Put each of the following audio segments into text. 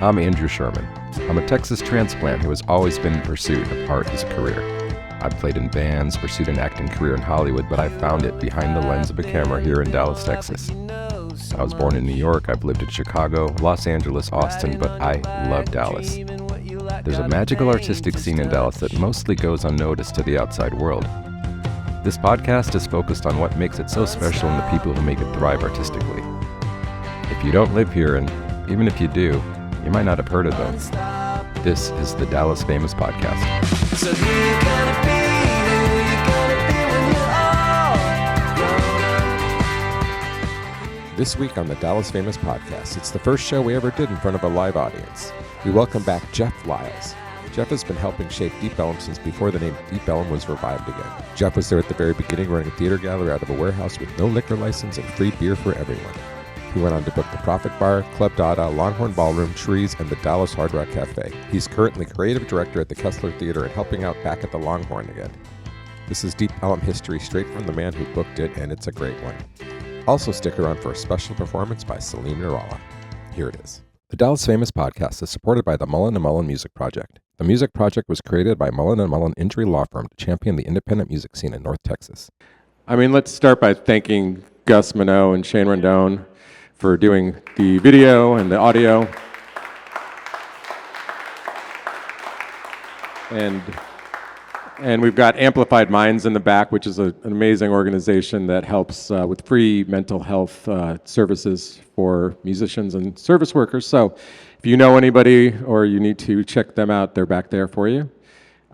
I'm Andrew Sherman. I'm a Texas transplant who has always been in pursuit of art as a career. I've played in bands, pursued an acting career in Hollywood, but I found it behind the lens of a camera here in Dallas, Texas. I was born in New York, I've lived in Chicago, Los Angeles, Austin, but I love Dallas. There's a magical artistic scene in Dallas that mostly goes unnoticed to the outside world. This podcast is focused on what makes it so special and the people who make it thrive artistically. If you don't live here, and even if you do, you might not have heard of them. This is the Dallas Famous Podcast. So who you gonna be? Who you gonna be when you're all grown up? This week on the Dallas Famous Podcast, it's the first show we ever did in front of a live audience. We welcome back Jeff Liles. Jeff has been helping shape Deep Ellum since before the name Deep Ellum was revived again. Jeff was there at the very beginning running a theater gallery out of a warehouse with no liquor license and free beer for everyone. He went on to book the Profit Bar, Club Dada, Longhorn Ballroom, Trees, and the Dallas Hard Rock Cafe. He's currently creative director at the Kessler Theater and helping out back at the Longhorn again. This is Deep Ellum history straight from the man who booked it, and it's a great one. Also stick around for a special performance by Nirvana. Here it is. The Dallas Famous Podcast is supported by the Mullen & Mullen Music Project. The Music Project was created by Mullen & Mullen Injury Law Firm to champion the independent music scene in North Texas. Let's start by thanking Gus Minot and Shane Rondone for doing the video and the audio. And we've got Amplified Minds in the back, which is an amazing organization that helps with free mental health services for musicians and service workers. So if you know anybody or you need to check them out, they're back there for you.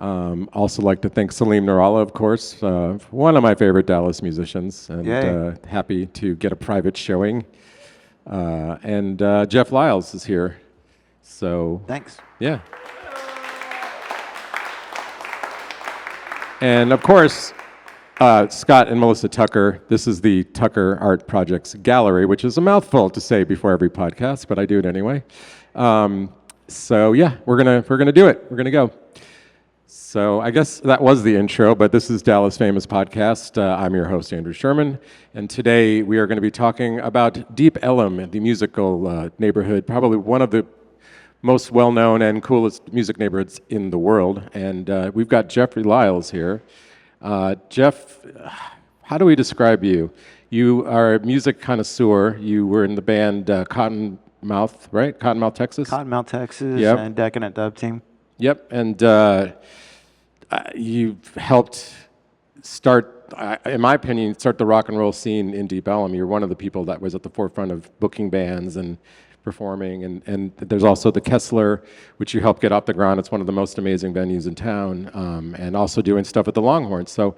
Also like to thank Salim Nuralla, of course, one of my favorite Dallas musicians, and happy to get a private showing. And Jeff Liles is here. So thanks. Yeah. And of course, Scott and Melissa Tucker. This is the Tucker Art Projects Gallery, which is a mouthful to say before every podcast, but I do it anyway. So yeah, we're gonna do it. We're gonna go. So I guess that was the intro, but this is Dallas Famous Podcast. I'm your host, Andrew Sherman, and today we are going to be talking about Deep Ellum, the musical neighborhood, probably one of the most well-known and coolest music neighborhoods in the world. And we've got Jeffrey Liles here. Jeff, how do we describe you? You are a music connoisseur. You were in the band Cottonmouth, right? Cottonmouth, Texas? Cottonmouth, Texas, Yep. and Decadent Dub Team. Yep, and you've helped start, in my opinion, start the rock and roll scene in Deep Ellum. You're one of the people that was at the forefront of booking bands and performing, and there's also the Kessler, which you helped get off the ground. It's one of the most amazing venues in town, and also doing stuff at the Longhorn. So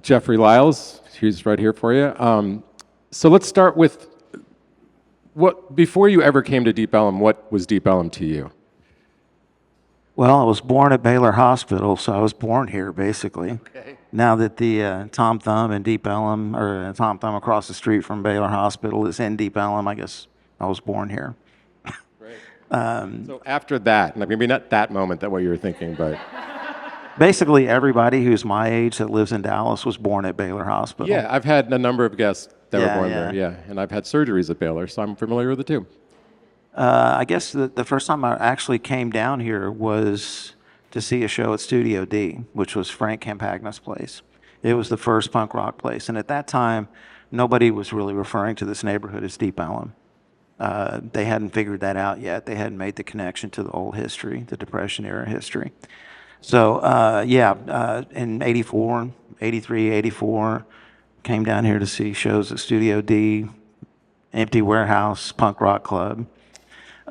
Jeffrey Liles, he's right here for you. So let's start with, before you ever came to Deep Ellum, what was Deep Ellum to you? Well, I was born at Baylor Hospital, so I was born here, basically. Okay. Now that the Tom Thumb in Deep Ellum, or Tom Thumb across the street from Baylor Hospital is in Deep Ellum, I guess I was born here. Great. So after that, maybe not that moment, that what you were thinking, but... Basically, everybody who's my age that lives in Dallas was born at Baylor Hospital. Yeah, I've had a number of guests that were born yeah. there, and I've had surgeries at Baylor, so I'm familiar with it too. I guess the first time I actually came down here was to see a show at Studio D, which was Frank Campagna's place. It was the first punk rock place, and at that time, nobody was really referring to this neighborhood as Deep Ellum. They hadn't figured that out yet. They hadn't made the connection to the old history, the Depression era history. So in 84, 83, 84, came down here to see shows at Studio D, Empty Warehouse, Punk Rock Club.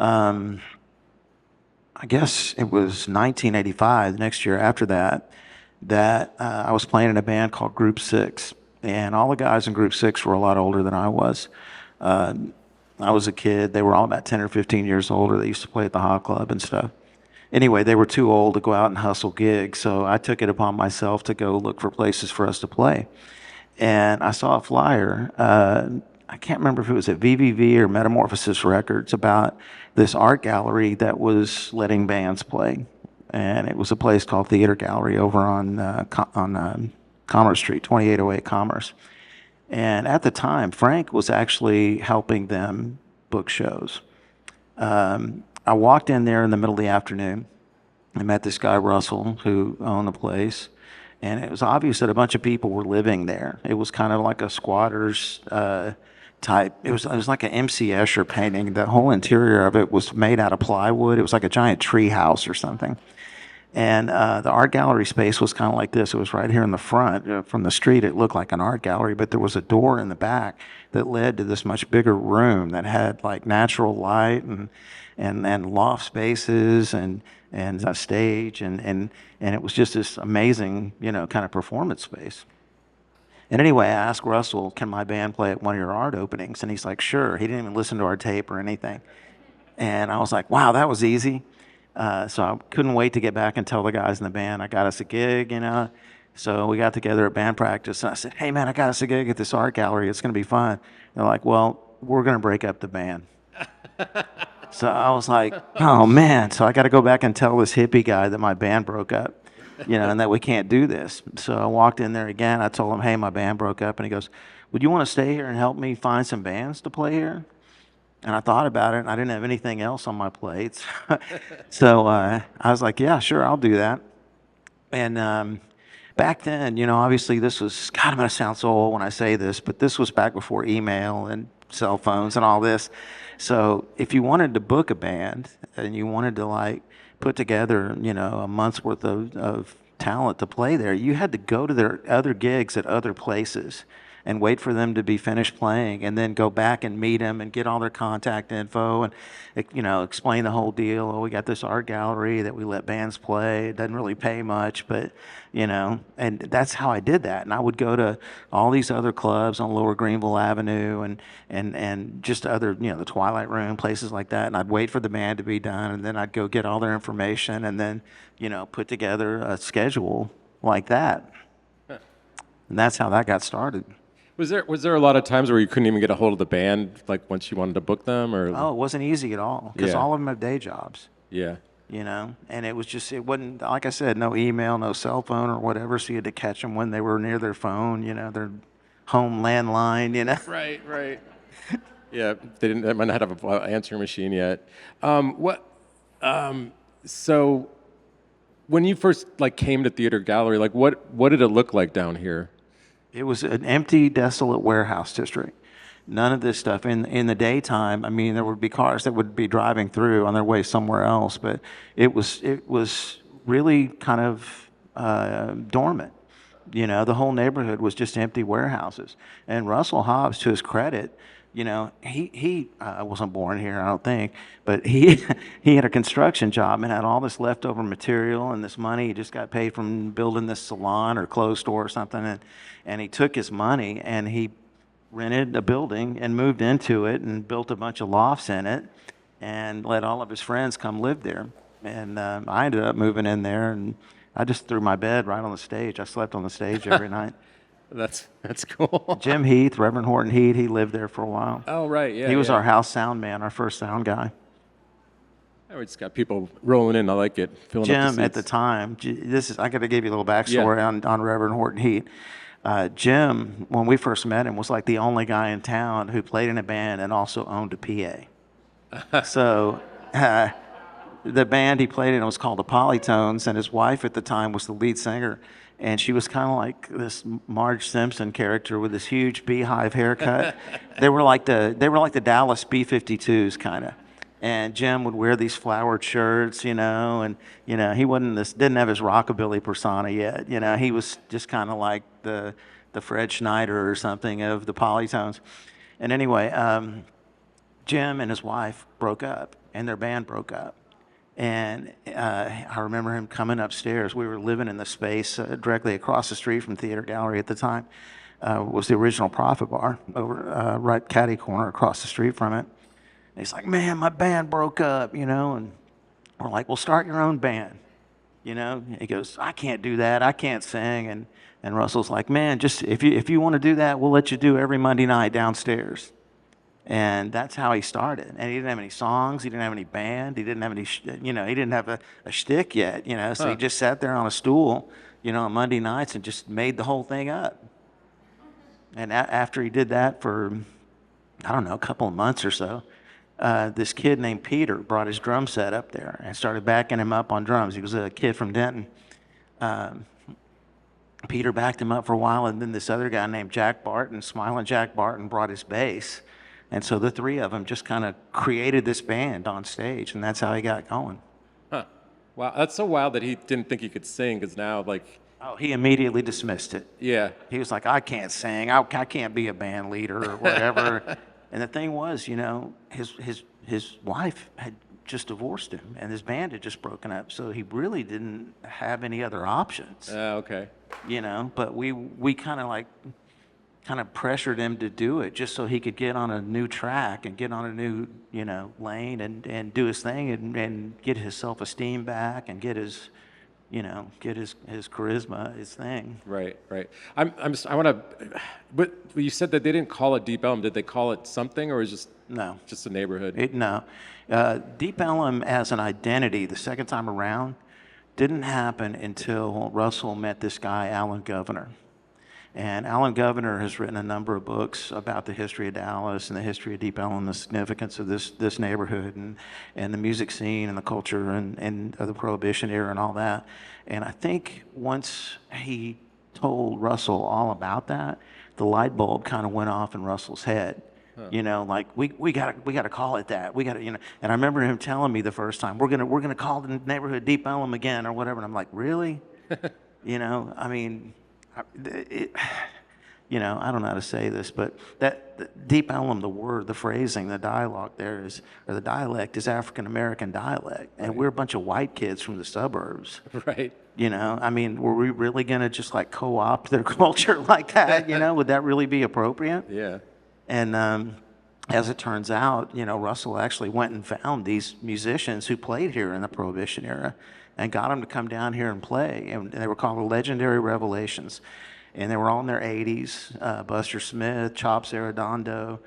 I guess it was 1985, the next year after that, I was playing in a band called Group 6. And all the guys in Group 6 were a lot older than I was. I was a kid. They were all about 10 or 15 years older. They used to play at the Hot Club and stuff. Anyway, they were too old to go out and hustle gigs, so I took it upon myself to go look for places for us to play. And I saw a flyer. I can't remember if it was at VVV or Metamorphosis Records, about this art gallery that was letting bands play. And it was a place called Theater Gallery over on Commerce Street, 2808 Commerce. And at the time, Frank was actually helping them book shows. I walked in there in the middle of the afternoon. I met this guy, Russell, who owned the place. And it was obvious that a bunch of people were living there. It was kind of like a squatter's type. It was like an M.C. Escher painting. The whole interior of it was made out of plywood. It was like a giant tree house or something. And the art gallery space was kind of like this. It was right here in the front. From the street, it looked like an art gallery, but there was a door in the back that led to this much bigger room that had like natural light and loft spaces and a stage and it was just this amazing, kind of performance space. And anyway, I asked Russell, can my band play at one of your art openings? And he's like, sure. He didn't even listen to our tape or anything. And I was like, wow, that was easy. So I couldn't wait to get back and tell the guys in the band I got us a gig, So we got together at band practice, and I said, hey, man, I got us a gig at this art gallery. It's going to be fun. They're like, well, we're going to break up the band. So I was like, oh, man. So I got to go back and tell this hippie guy that my band broke up, and that we can't do this. So I walked in there again. I told him, hey, my band broke up. And he goes, would you want to stay here and help me find some bands to play here? And I thought about it, and I didn't have anything else on my plate. So I was like, yeah, sure, I'll do that. And back then, obviously this was, God, I'm going to sound so old when I say this, but this was back before email and cell phones and all this. So if you wanted to book a band and you wanted to like put together, a month's worth of talent to play there, you had to go to their other gigs at other places and wait for them to be finished playing and then go back and meet them and get all their contact info and, explain the whole deal. Oh, we got this art gallery that we let bands play. It doesn't really pay much, but, and that's how I did that. And I would go to all these other clubs on Lower Greenville Avenue and just other, the Twilight Room, places like that. And I'd wait for the band to be done, and then I'd go get all their information and then, put together a schedule like that. And that's how that got started. Was there a lot of times where you couldn't even get a hold of the band, like once you wanted to book them, or? Oh, it wasn't easy at all because all of them have day jobs. Yeah. And it wasn't, like I said, no email, no cell phone or whatever, so you had to catch them when they were near their phone, their home landline, Right. Yeah, they might not have an answering machine yet. So when you first came to Theater Gallery, what did it look like down here? It was an empty, desolate warehouse district. None of this stuff. In the daytime, I mean, there would be cars that would be driving through on their way somewhere else, but it was really kind of dormant. The whole neighborhood was just empty warehouses. And Russell Hobbs, to his credit, he wasn't born here, I don't think, but he had a construction job and had all this leftover material and this money. He just got paid from building this salon or clothes store or something, and he took his money and he rented a building and moved into it and built a bunch of lofts in it and let all of his friends come live there. And I ended up moving in there, and I just threw my bed right on the stage. I slept on the stage every night. That's cool. Jim Heath, Reverend Horton Heat, he lived there for a while. Oh, right, yeah. He was our house sound man, our first sound guy. We just got people rolling in. I like it. Filling up the Jim, seats. at the time, I got to give you a little backstory on Reverend Horton Heat. Jim, when we first met him, was like the only guy in town who played in a band and also owned a PA. So the band he played in was called the Polytones, and his wife at the time was the lead singer. And she was kind of like this Marge Simpson character with this huge beehive haircut. They were like the Dallas B-52s kind of. And Jim would wear these flowered shirts, and he didn't have his rockabilly persona yet. He was just kind of like the Fred Schneider or something of the Polytones. And anyway, Jim and his wife broke up, and their band broke up. And I remember him coming upstairs. We were living in the space directly across the street from Theater Gallery at the time. Was the original Profit Bar over right catty corner across the street from it. And he's like, man, my band broke up, and we're like, well, start your own band. He goes, I can't do that. I can't sing. And Russell's like, man, just if you want to do that, we'll let you do every Monday night downstairs. And that's how he started. And he didn't have any songs. He didn't have any band. He didn't have any, he didn't have a shtick yet, So he just sat there on a stool, on Monday nights and just made the whole thing up. And after he did that for, I don't know, a couple of months or so, this kid named Peter brought his drum set up there and started backing him up on drums. He was a kid from Denton. Peter backed him up for a while, and then this other guy named Jack Barton, Smiling Jack Barton, brought his bass. And so the three of them just kind of created this band on stage, and that's how he got going. Huh. Wow, that's so wild that he didn't think he could sing, because now, like... Oh, he immediately dismissed it. Yeah. He was like, I can't sing. I can't be a band leader or whatever. And the thing was, you know, his wife had just divorced him, and his band had just broken up, so he really didn't have any other options. Okay. You know, but we kind of pressured him to do it just so he could get on a new track and get on a new, you know, lane and do his thing and get his self-esteem back and get his, you know, get his charisma, his thing. Right. I want to, but you said that they didn't call it Deep Ellum. Did they call it something, or is just No. just a neighborhood? No. Deep Ellum as an identity, the second time around, didn't happen until Russell met this guy, Alan Governor. And Alan Governor has written a number of books about the history of Dallas and the history of Deep Ellum, the significance of this neighborhood and the music scene and the culture and of the Prohibition era and all that. And I think once he told Russell all about that, the light bulb kind of went off in Russell's head. You know, like we gotta call it that. We gotta, you know. And I remember him telling me the first time, we're gonna call the neighborhood Deep Ellum again or whatever. And I'm like, really? You know, I mean, you know, I don't know how to say this, but that Deep Ellum, the word, the phrasing, the dialogue there is, or the dialect is African American dialect, and we're a bunch of white kids from the suburbs. Right. You know, I mean, were we really gonna just like co-opt their culture like that? You know, would that really be appropriate? Yeah. And as it turns out, you know, Russell actually went and found these musicians who played here in the Prohibition era and got them to come down here and play. And they were called the Legendary Revelations. And they were all in their 80s, Buster Smith, Chops Arredondo,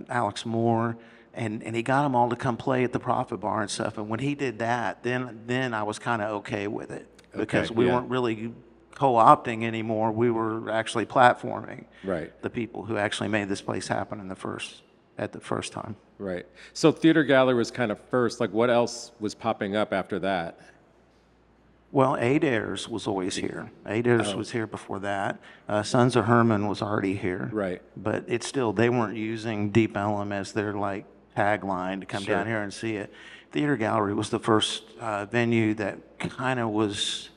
Alex Moore. And he got them all to come play at the Prophet Bar and stuff. And when he did that, then I was kind of okay with it. Because we weren't really co-opting anymore. We were actually platforming the people who actually made this place happen at the first time. Right. So Theater Gallery was kind of first. Like, what else was popping up after that? Well, Adair's was always here. Adair's was here before that. Sons of Herman was already here. Right. But it's still, they weren't using Deep Ellum as their like tagline to come down here and see it. Theater Gallery was the first venue that kind of was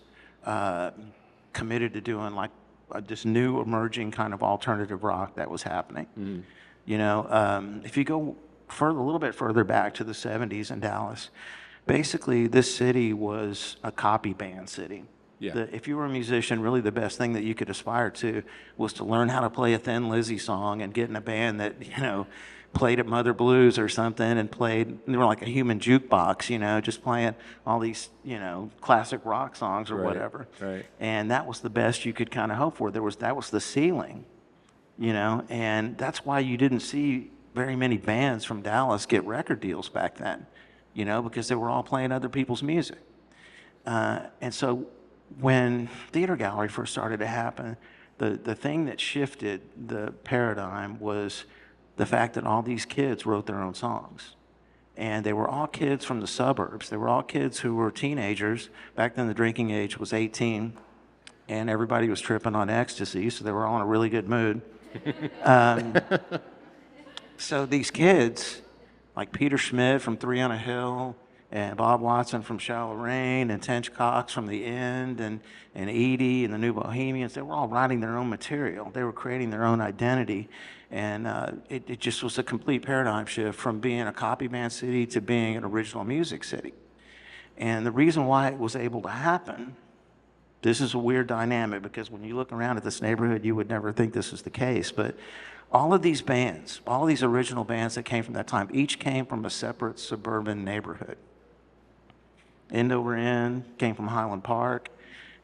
committed to doing like this new emerging kind of alternative rock that was happening. You know, if you go a little bit further back to the 70s in Dallas, basically this city was a copy band city. Yeah. If you were a musician, really the best thing that you could aspire to was to learn how to play a Thin Lizzy song and get in a band that, you know, played at Mother Blues or something and they were like a human jukebox, you know, just playing all these, you know, classic rock songs or whatever. Right. And that was the best you could kind of hope for. That was the ceiling, you know, and that's why you didn't see very many bands from Dallas get record deals back then, you know, because they were all playing other people's music. And so when Theater Gallery first started to happen, the thing that shifted the paradigm was the fact that all these kids wrote their own songs. And they were all kids from the suburbs. They were all kids who were teenagers. Back then the drinking age was 18, and everybody was tripping on ecstasy, so they were all in a really good mood. So these kids, like Peter Schmidt from Three on a Hill, and Bob Watson from Shallow Rain, and Tench Cox from The End, and Edie and the New Bohemians, they were all writing their own material. They were creating their own identity. And it just was a complete paradigm shift from being a copy band city to being an original music city. And the reason why it was able to happen, this is a weird dynamic, because when you look around at this neighborhood, you would never think this is the case. But all of these bands, all of these original bands that came from that time, each came from a separate suburban neighborhood. End Over End came from Highland Park.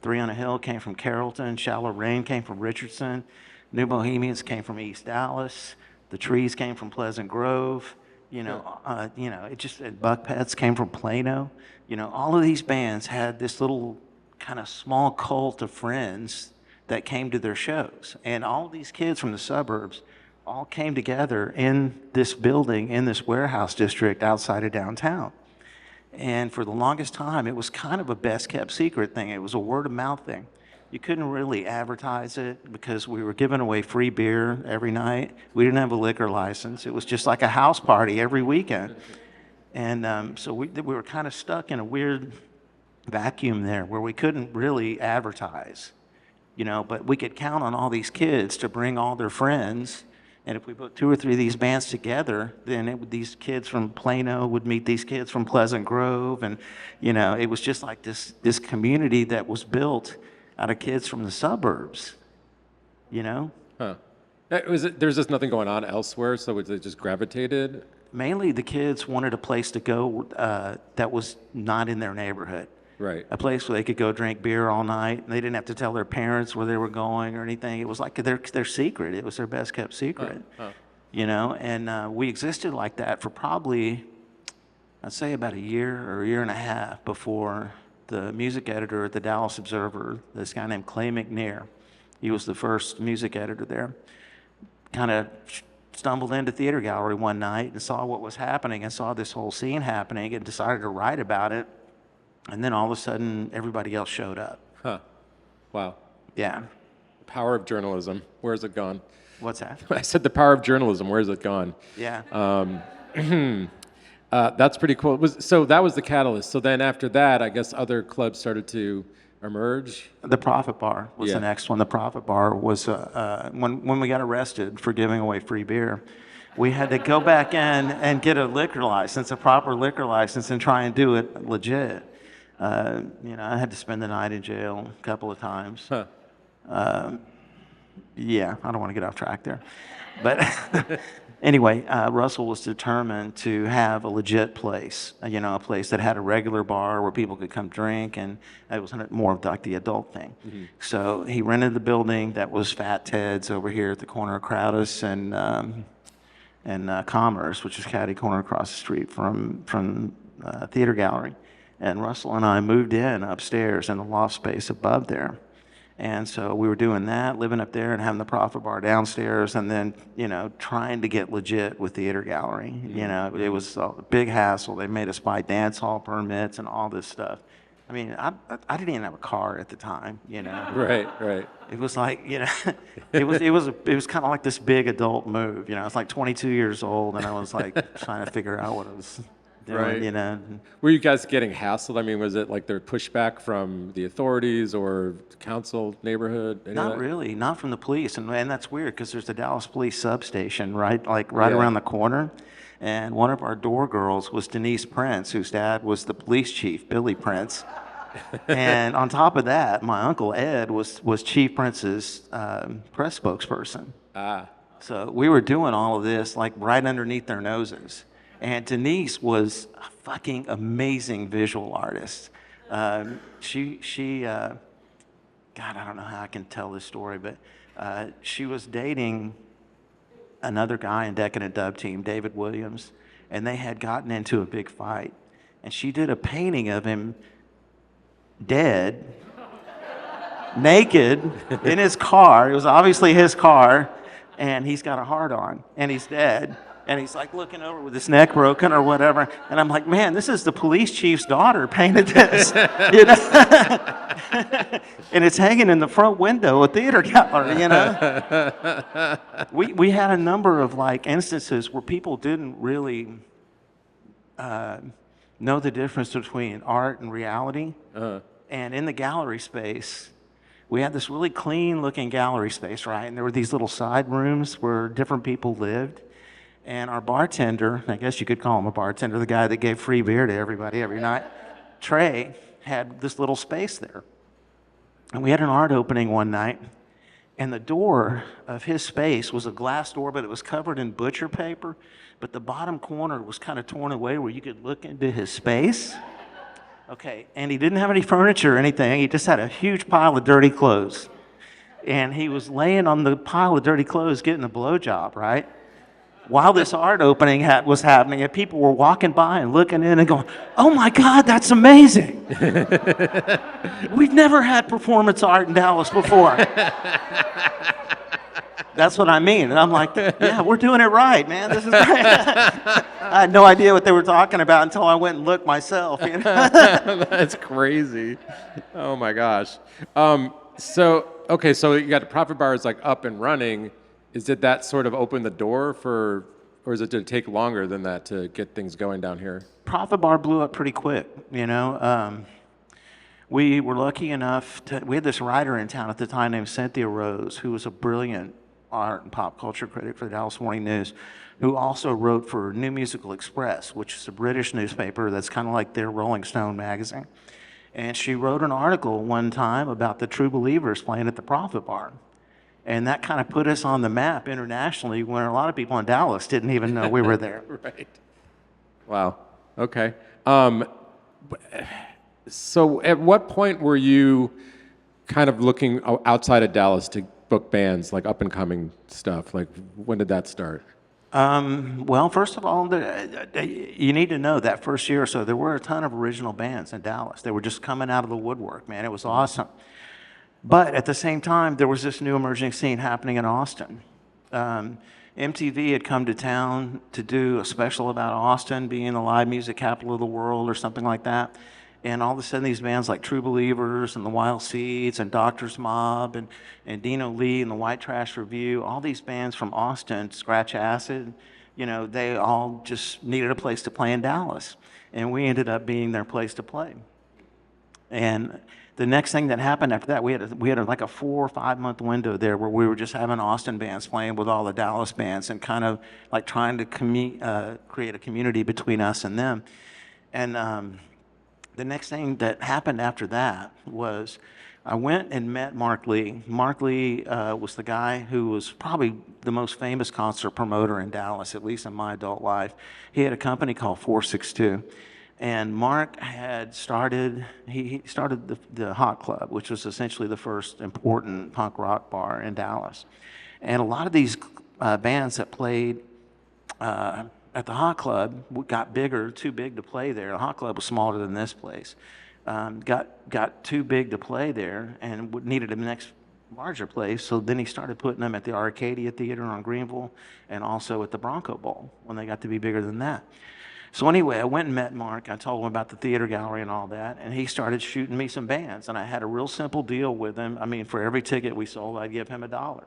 Three on a Hill came from Carrollton. Shallow Rain came from Richardson. New Bohemians came from East Dallas. The Trees came from Pleasant Grove. You know, it just, Buck Pets came from Plano. You know, all of these bands had this little kind of small cult of friends that came to their shows. And all of these kids from the suburbs all came together in this building, in this warehouse district outside of downtown. And for the longest time, it was kind of a best kept secret thing. It was a word of mouth thing. You couldn't really advertise it because we were giving away free beer every night. We didn't have a liquor license. It was just like a house party every weekend. And so we were kind of stuck in a weird vacuum there where we couldn't really advertise, but we could count on all these kids to bring all their friends. And if we put 2 or 3 of these bands together, then these kids from Plano would meet these kids from Pleasant Grove. And, it was just like this community that was built out of kids from the suburbs, Huh. There's just nothing going on elsewhere, so it just gravitated? Mainly the kids wanted a place to go that was not in their neighborhood. Right. A place where they could go drink beer all night, and they didn't have to tell their parents where they were going or anything. It was like their secret. It was their best kept secret, and we existed like that for probably, I'd say about a year or a year and a half before the music editor at the Dallas Observer, this guy named Clay McNair, he was the first music editor there, kind of stumbled into Theater Gallery one night and saw what was happening and saw this whole scene happening and decided to write about it. And then all of a sudden, everybody else showed up. Huh. Wow. Yeah. Power of journalism. Where's it gone? What's that? I said the power of journalism. Where's it gone? Yeah. That's pretty cool. So that was the catalyst. So then after that, I guess other clubs started to emerge. The Profit Bar was the next one. The Profit Bar was when we got arrested for giving away free beer. We had to go back in and get a liquor license, a proper liquor license, and try and do it legit. I had to spend the night in jail a couple of times. Huh. Yeah, I don't want to get off track there. But anyway, Russell was determined to have a legit place, a place that had a regular bar where people could come drink, and it was more of like the adult thing. Mm-hmm. So he rented the building that was Fat Ted's over here at the corner of Crowdus and Commerce, which is catty corner across the street from Theater Gallery. And Russell and I moved in upstairs in the loft space above there. And so we were doing that, living up there and having the Profit Bar downstairs, and then, trying to get legit with Theater Gallery. Mm-hmm. It was a big hassle. They made us buy dance hall permits and all this stuff. I mean, I didn't even have a car at the time, Right. It was like, it was kind of like this big adult move. I was like 22 years old, and I was like trying to figure out what I was doing, right. Were you guys getting hassled? I mean, was it like there pushback from the authorities or council, neighborhood? Not really, not from the police. And that's weird because there's the Dallas Police substation, right around the corner. And one of our door girls was Denise Prince, whose dad was the police chief, Billy Prince. And on top of that, my uncle Ed was Chief Prince's press spokesperson. So we were doing all of this like right underneath their noses. And Denise was a fucking amazing visual artist. She God, I don't know how I can tell this story, but she was dating another guy in Decadent Dub Team, David Williams, and they had gotten into a big fight. And she did a painting of him dead, naked, in his car. It was obviously his car, and he's got a heart on, and he's dead. And he's like looking over with his neck broken or whatever. And I'm like, man, this is the police chief's daughter painted this. And it's hanging in the front window of Theater Gallery, We had a number of like instances where people didn't really know the difference between art and reality. And in the gallery space, we had this really clean looking gallery space, right? And there were these little side rooms where different people lived. And our bartender, I guess you could call him a bartender, the guy that gave free beer to everybody every night, Trey, had this little space there. And we had an art opening one night, and the door of his space was a glass door, but it was covered in butcher paper, but the bottom corner was kind of torn away where you could look into his space. Okay, and he didn't have any furniture or anything. He just had a huge pile of dirty clothes. And he was laying on the pile of dirty clothes getting a blowjob, right? While this art opening was happening, and people were walking by and looking in and going, oh my God, that's amazing. We've never had performance art in Dallas before. That's what I mean. And I'm like, yeah, we're doing it right, man. This is great. I had no idea what they were talking about until I went and looked myself. You know? That's crazy. Oh my gosh. So you got the profit bar is like up and running. Did that sort of open the door for, or did it take longer than that to get things going down here? Profit bar blew up pretty quick, you know. We were lucky enough we had this writer in town at the time named Cynthia Rose, who was a brilliant art and pop culture critic for the Dallas Morning News, who also wrote for New Musical Express, which is a British newspaper that's kind of like their Rolling Stone magazine. And she wrote an article one time about the True Believers playing at the Profit Bar. And that kind of put us on the map internationally when a lot of people in Dallas didn't even know we were there. Right. Wow. Okay. So at what point were you kind of looking outside of Dallas to book bands, like up and coming stuff? Like, when did that start? Well, first of all, you need to know that first year or so, there were a ton of original bands in Dallas. They were just coming out of the woodwork, man. It was awesome. But at the same time, there was this new emerging scene happening in Austin. MTV had come to town to do a special about Austin being the live music capital of the world or something like that. And all of a sudden, these bands like True Believers and the Wild Seeds and Doctor's Mob and Dino Lee and the White Trash Review, all these bands from Austin, Scratch Acid, you know, they all just needed a place to play in Dallas. And we ended up being their place to play. And the next thing that happened after that, we had like a 4 or 5 month window there where we were just having Austin bands playing with all the Dallas bands and kind of like trying to create a community between us and them. And the next thing that happened after that was I went and met Mark Lee. Mark Lee was the guy who was probably the most famous concert promoter in Dallas, at least in my adult life. He had a company called 462. And Mark had he started the Hot Club, which was essentially the first important punk rock bar in Dallas. And a lot of these bands that played at the Hot Club got bigger, too big to play there. The Hot Club was smaller than this place. Got too big to play there and needed a next larger place. So then he started putting them at the Arcadia Theater on Greenville and also at the Bronco Bowl when they got to be bigger than that. So anyway, I went and met Mark. I told him about the theater gallery and all that, and he started shooting me some bands. And I had a real simple deal with him. I mean, for every ticket we sold, I'd give him $1.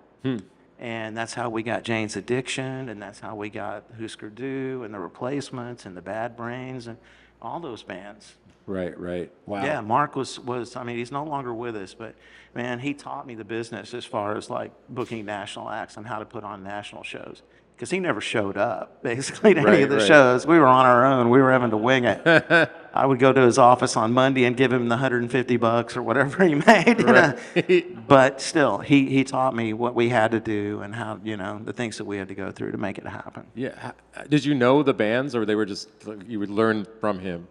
And that's how we got Jane's Addiction, and that's how we got Husker Du and the Replacements and the Bad Brains and all those bands. Right. Wow. Yeah, Mark was I mean, he's no longer with us, but man, he taught me the business as far as like booking national acts and how to put on national shows. Because he never showed up, basically, to any of the shows. We were on our own. We were having to wing it. I would go to his office on Monday and give him the $150 or whatever he made. Right. But still, he taught me what we had to do and how, you know, the things that we had to go through to make it happen. Yeah. Did you know the bands, or they were just, you would learn from him?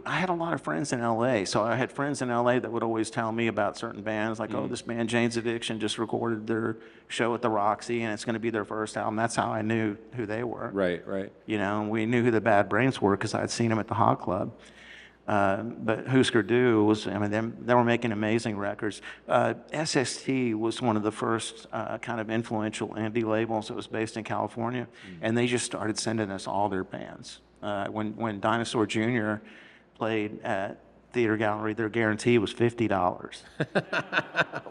I had a lot of friends in LA, so I had friends in LA that would always tell me about certain bands, like, oh, this band Jane's Addiction just recorded their show at the Roxy, and it's going to be their first album. That's how I knew who they were. Right. You know, and we knew who the Bad Brains were because I'd seen them at the Hot Club. But Husker Du was, I mean, they were making amazing records. SST was one of the first kind of influential indie labels that was based in California, and they just started sending us all their bands. When Dinosaur Jr. played at Theater Gallery, their guarantee was $50.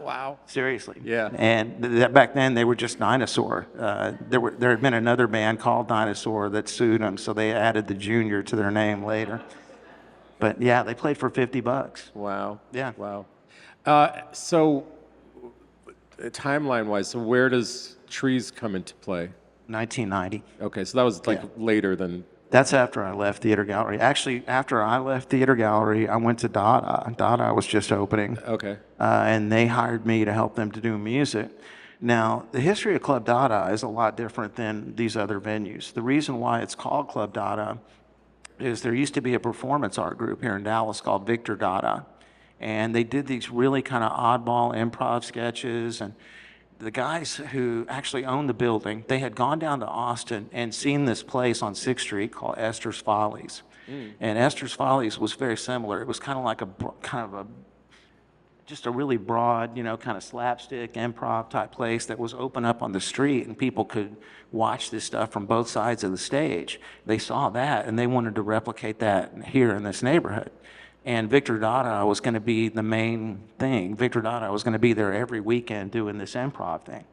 Wow. Seriously. Yeah. And back then they were just Dinosaur. There had been another band called Dinosaur that sued them, so they added the Junior to their name later. But yeah, they played for $50. Wow. Yeah. Wow. So, timeline-wise, so where does Trees come into play? 1990. Okay, so that was like later than. That's after I left Theater Gallery. Actually, after I left Theater Gallery, I went to Dada. Dada was just opening. Okay. And they hired me to help them to do music. Now, the history of Club Dada is a lot different than these other venues. The reason why it's called Club Dada is there used to be a performance art group here in Dallas called Victor Dada. And they did these really kind of oddball improv sketches. And the guys who actually owned the building, they had gone down to Austin and seen this place on 6th Street called Esther's Follies. And Esther's Follies was very similar. It was kind of like just a really broad, kind of slapstick improv type place that was open up on the street, and people could watch this stuff from both sides of the stage. They saw that, and they wanted to replicate that here in this neighborhood. And Victor Dada was going to be the main thing. Victor Dada was going to be there every weekend doing this improv thing.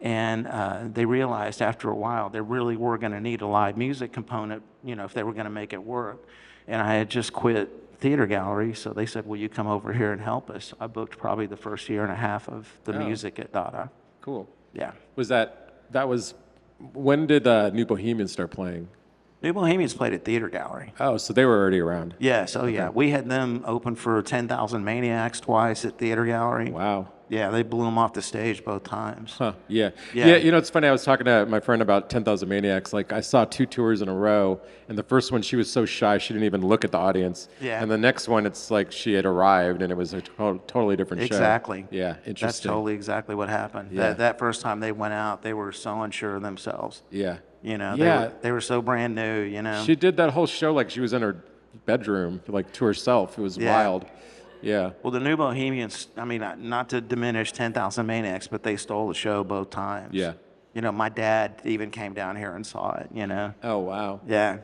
And they realized after a while they really were going to need a live music component, if they were going to make it work. And I had just quit theater gallery, so they said, will you come over here and help us? I booked probably the first year and a half of the music at Dada. Cool. Yeah. When did New Bohemians start playing? New Bohemians played at Theater Gallery. Oh, so they were already around. Yes, yeah. We had them open for 10,000 Maniacs twice at Theater Gallery. Wow. Yeah, they blew them off the stage both times. Huh, yeah. Yeah, it's funny, I was talking to my friend about 10,000 Maniacs. Like, I saw 2 tours in a row, and the first one, she was so shy, she didn't even look at the audience. Yeah. And the next one, it's like she had arrived, and it was a totally different show. Exactly. Yeah, interesting. That's totally exactly what happened. Yeah. That first time they went out, they were so unsure of themselves. Yeah. They were so brand new, She did that whole show like she was in her bedroom, like to herself. It was wild. Yeah. Well, the New Bohemians, I mean, not to diminish 10,000 Maniacs, but they stole the show both times. Yeah. My dad even came down here and saw it, Oh, wow. Yeah.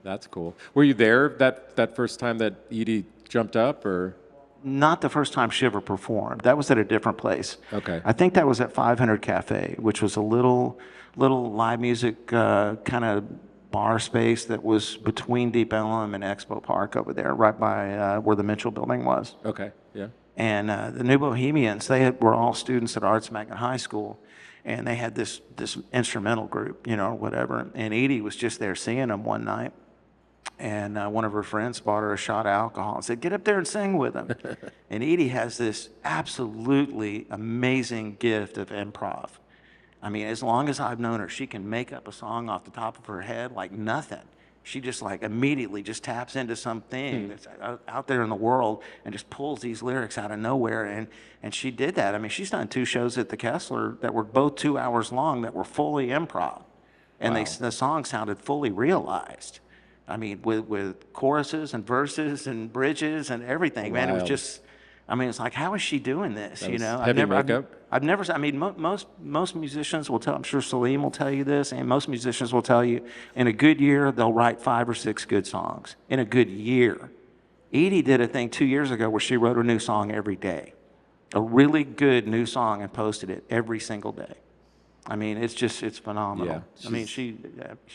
That's cool. Were you there that first time that Edie jumped up, or? Not the first time Shiver performed. That was at a different place. Okay. I think that was at 500 Cafe, which was a little live music kind of bar space that was between Deep Ellum and Expo Park over there, right by where the Mitchell building was. Okay, yeah. And the New Bohemians, were all students at Arts Magnet High School, and they had this instrumental group, or whatever. And Edie was just there seeing them one night, and one of her friends bought her a shot of alcohol and said, get up there and sing with them. And Edie has this absolutely amazing gift of improv. I mean, as long as I've known her, she can make up a song off the top of her head like nothing. She just immediately just taps into something that's out there in the world and just pulls these lyrics out of nowhere. And she did that. I mean, she's done 2 shows at the Kessler that were both 2 hours long that were fully improv. And the song sounded fully realized. I mean, with choruses and verses and bridges and everything, man. It was just, I mean, it's like, how is she doing this? Heavy makeup. I've never. I mean, most musicians will tell. I'm sure Salim will tell you this, and most musicians will tell you, in a good year they'll write 5 or 6 good songs. In a good year, Edie did a thing 2 years ago where she wrote a new song every day, a really good new song, and posted it every single day. I mean, it's phenomenal. Yeah, I mean, she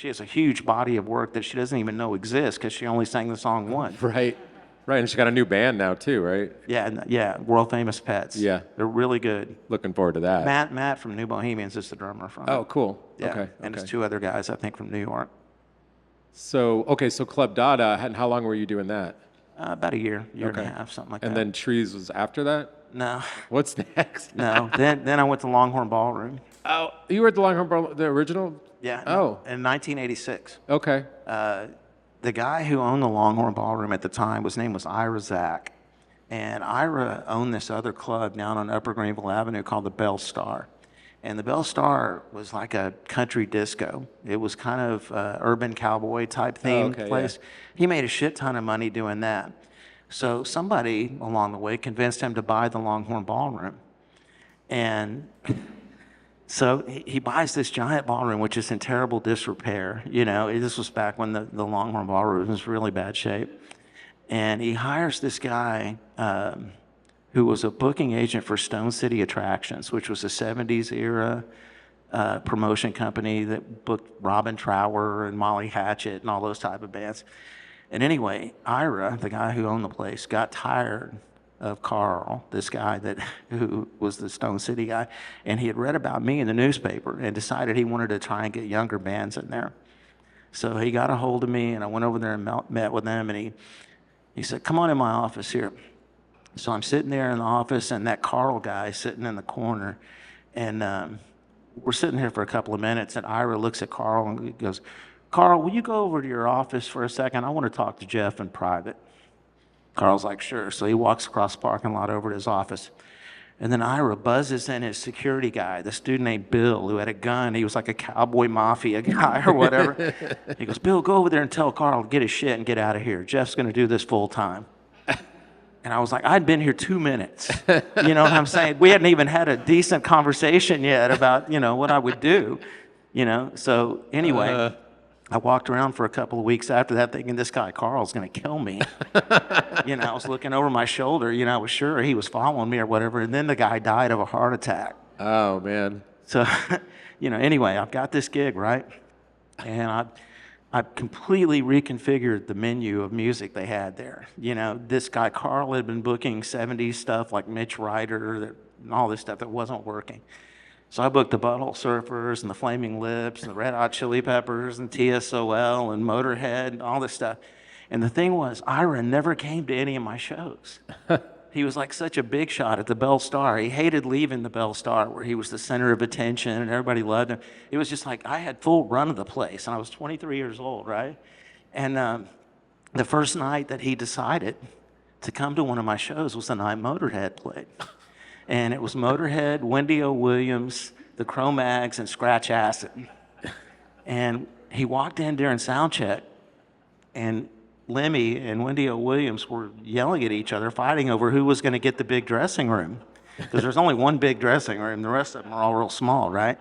has a huge body of work that she doesn't even know exists because she only sang the song once. Right. Right, and she got a new band now too, right? Yeah, World Famous Pets. Yeah. They're really good. Looking forward to that. Matt from New Bohemians is the drummer from it. Oh, cool. Yeah. Okay. And it's 2 other guys, I think, from New York. So Club Dada, and how long were you doing that? About a year and a half, something like that. And then Trees was after that? No. What's next? No. Then I went to Longhorn Ballroom. Oh, you were at the Longhorn Ballroom, the original? Yeah. Oh. In 1986. Okay. The guy who owned the Longhorn Ballroom at the time, his name was Ira Zach. And Ira owned this other club down on Upper Greenville Avenue called the Bell Star. And the Bell Star was like a country disco. It was kind of urban cowboy type themed place. Yeah. He made a shit ton of money doing that. So somebody along the way convinced him to buy the Longhorn Ballroom. And so he buys this giant ballroom, which is in terrible disrepair. This was back when the Longhorn Ballroom was in really bad shape. And he hires this guy who was a booking agent for Stone City Attractions, which was a 70s era promotion company that booked Robin Trower and Molly Hatchet and all those type of bands. And anyway, Ira, the guy who owned the place, got tired of Carl, this guy who was the Stone City guy, and he had read about me in the newspaper and decided he wanted to try and get younger bands in there. So he got a hold of me, and I went over there and met with him, and he said, come on in my office here. So I'm sitting there in the office, and that Carl guy sitting in the corner, and we're sitting here for a couple of minutes, and Ira looks at Carl and he goes, Carl, will you go over to your office for a second? I want to talk to Jeff in private. Carl's like, sure. So he walks across the parking lot over to his office. And then Ira buzzes in his security guy, this dude named Bill, who had a gun. He was like a cowboy mafia guy or whatever. He goes, Bill, go over there and tell Carl to get his shit and get out of here. Jeff's going to do this full time. And I was like, I'd been here 2 minutes. You know what I'm saying? We hadn't even had a decent conversation yet about, what I would do, So anyway, I walked around for a couple of weeks after that thinking this guy Carl's going to kill me. I was looking over my shoulder, I was sure he was following me or whatever. And then the guy died of a heart attack. Oh, man. So, anyway, I've got this gig, right? And I completely reconfigured the menu of music they had there. This guy Carl had been booking 70s stuff like Mitch Ryder and all this stuff that wasn't working. So I booked the Butthole Surfers and the Flaming Lips and the Red Hot Chili Peppers and TSOL and Motorhead and all this stuff. And the thing was, Ira never came to any of my shows. He was like such a big shot at the Bell Star. He hated leaving the Bell Star where he was the center of attention and everybody loved him. It was just like I had full run of the place, and I was 23 years old, right? And the first night that he decided to come to one of my shows was the night Motorhead played. And it was Motorhead, Wendy O. Williams, the Cro-Mags, and Scratch Acid. And he walked in during sound check, and Lemmy and Wendy O. Williams were yelling at each other, fighting over who was going to get the big dressing room. Because there's only one big dressing room. The rest of them are all real small, right?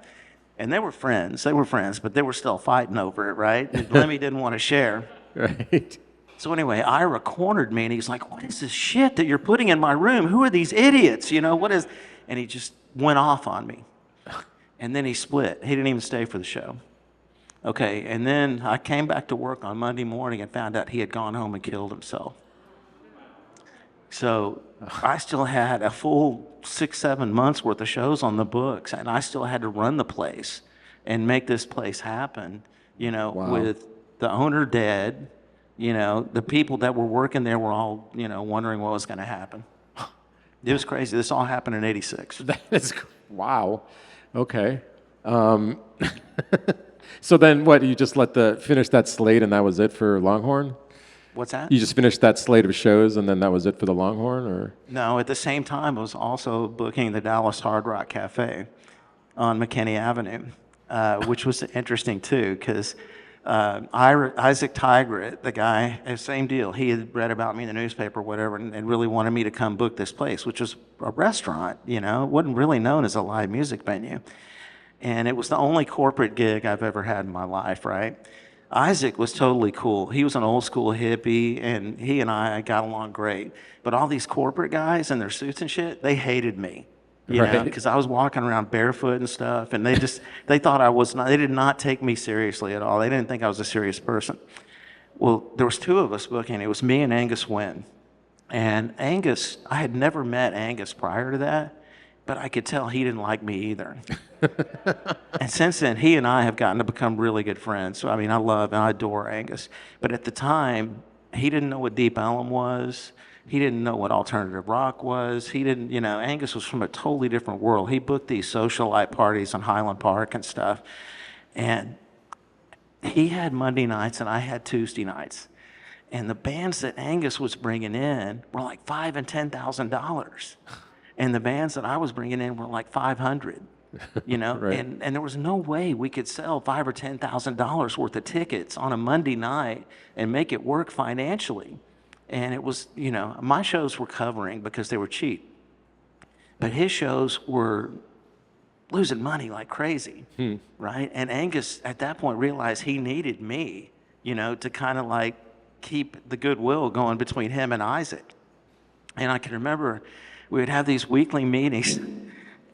And they were friends, but they were still fighting over it, right? And Lemmy didn't want to share. Right. So anyway, Ira cornered me, and he's like, what is this shit that you're putting in my room? Who are these idiots? What is... And he just went off on me. And then he split. He didn't even stay for the show. Okay, and then I came back to work on Monday morning and found out he had gone home and killed himself. So I still had a full 6-7 months worth of shows on the books, and I still had to run the place and make this place happen, Wow. with the owner dead. The people that were working there were all, wondering what was going to happen. It was crazy. This all happened in '86. That is, wow. Okay. So then what, you just finish that slate and that was it for Longhorn? What's that? You just finished that slate of shows and then that was it for the Longhorn, or? No, at the same time, I was also booking the Dallas Hard Rock Cafe on McKinney Avenue, which was interesting too, because Isaac Tigert, the guy, same deal. He had read about me in the newspaper or whatever and really wanted me to come book this place, which was a restaurant, It wasn't really known as a live music venue. And it was the only corporate gig I've ever had in my life, right? Isaac was totally cool. He was an old school hippie, and he and I got along great. But all these corporate guys in their suits and shit, they hated me, because I was walking around barefoot and stuff, and they thought I was not, they did not take me seriously at all. They didn't think I was a serious person. Well, there was two of us booking. It was me and Angus Wynn. And Angus, I had never met Angus prior to that, but I could tell he didn't like me either. And since then, he and I have gotten to become really good friends. So, I love and I adore Angus. But at the time, he didn't know what Deep Ellum was. He didn't know what alternative rock was. He didn't, Angus was from a totally different world. He booked these socialite parties in Highland Park and stuff. And he had Monday nights and I had Tuesday nights. And the bands that Angus was bringing in were like $5,000 and $10,000. And the bands that I was bringing in were like 500, Right. and there was no way we could sell $5,000 or $10,000 worth of tickets on a Monday night and make it work financially. And it was, my shows were covering because they were cheap, but his shows were losing money like crazy, right? And Angus at that point realized he needed me, to kind of like keep the goodwill going between him and Isaac. And I can remember we would have these weekly meetings,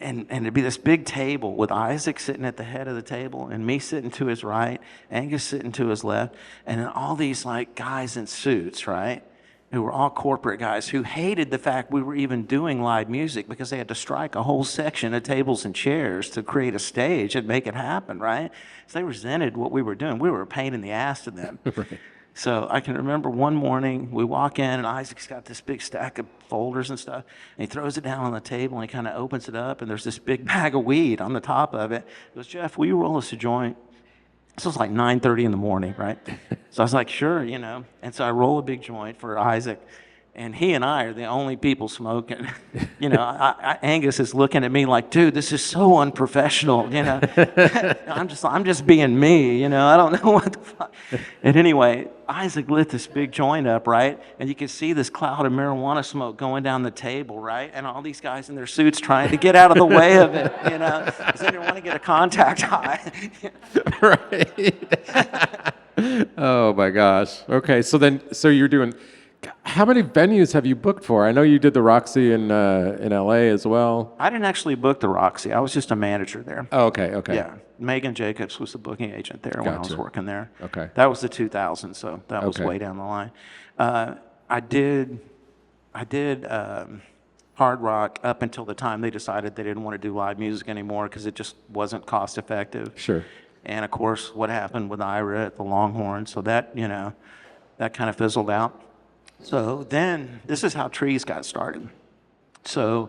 and it'd be this big table with Isaac sitting at the head of the table and me sitting to his right, Angus sitting to his left, and then all these like guys in suits, right? Who were all corporate guys who hated the fact we were even doing live music because they had to strike a whole section of tables and chairs to create a stage and make it happen, right? So they resented what we were doing. We were a pain in the ass to them. Right. So I can remember one morning we walk in and Isaac's got this big stack of folders and stuff, and he throws it down on the table and he kind of opens it up and there's this big bag of weed on the top of it. He goes, Jeff, will you roll us a joint? This was like 9:30 in the morning, right? So I was like, sure, And so I roll a big joint for Isaac, and he and I are the only people smoking. Angus is looking at me like, dude, this is so unprofessional. I'm just being me. I don't know what the fuck. And anyway, Isaac lit this big joint up, right? And you can see this cloud of marijuana smoke going down the table, right? And all these guys in their suits trying to get out of the way of it, because they didn't want to get a contact high. Right. Oh my gosh. Okay, so you're doing. How many venues have you booked for? I know you did the Roxy in LA as well. I didn't actually book the Roxy. I was just a manager there. Oh, okay. Yeah, Megan Jacobs was the booking agent there when I was working there. Okay. That was the 2000s, so that was way down the line. I did hard rock up until the time they decided they didn't want to do live music anymore because it just wasn't cost effective. Sure. And of course, what happened with Ira at the Longhorn, so that that kind of fizzled out. So then, this is how Trees got started. So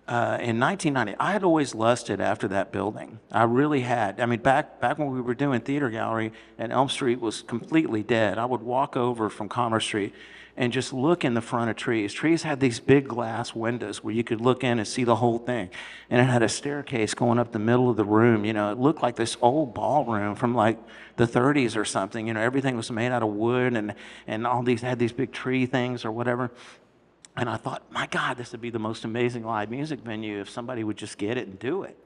in 1990, I had always lusted after that building. I really had. I mean, back when we were doing Theater Gallery and Elm Street was completely dead, I would walk over from Commerce Street and just look in the front of Trees. Trees had these big glass windows where you could look in and see the whole thing. And it had a staircase going up the middle of the room. It looked like this old ballroom from like the 30s or something. Everything was made out of wood and all these had these big tree things or whatever. And I thought, my God, this would be the most amazing live music venue if somebody would just get it and do it.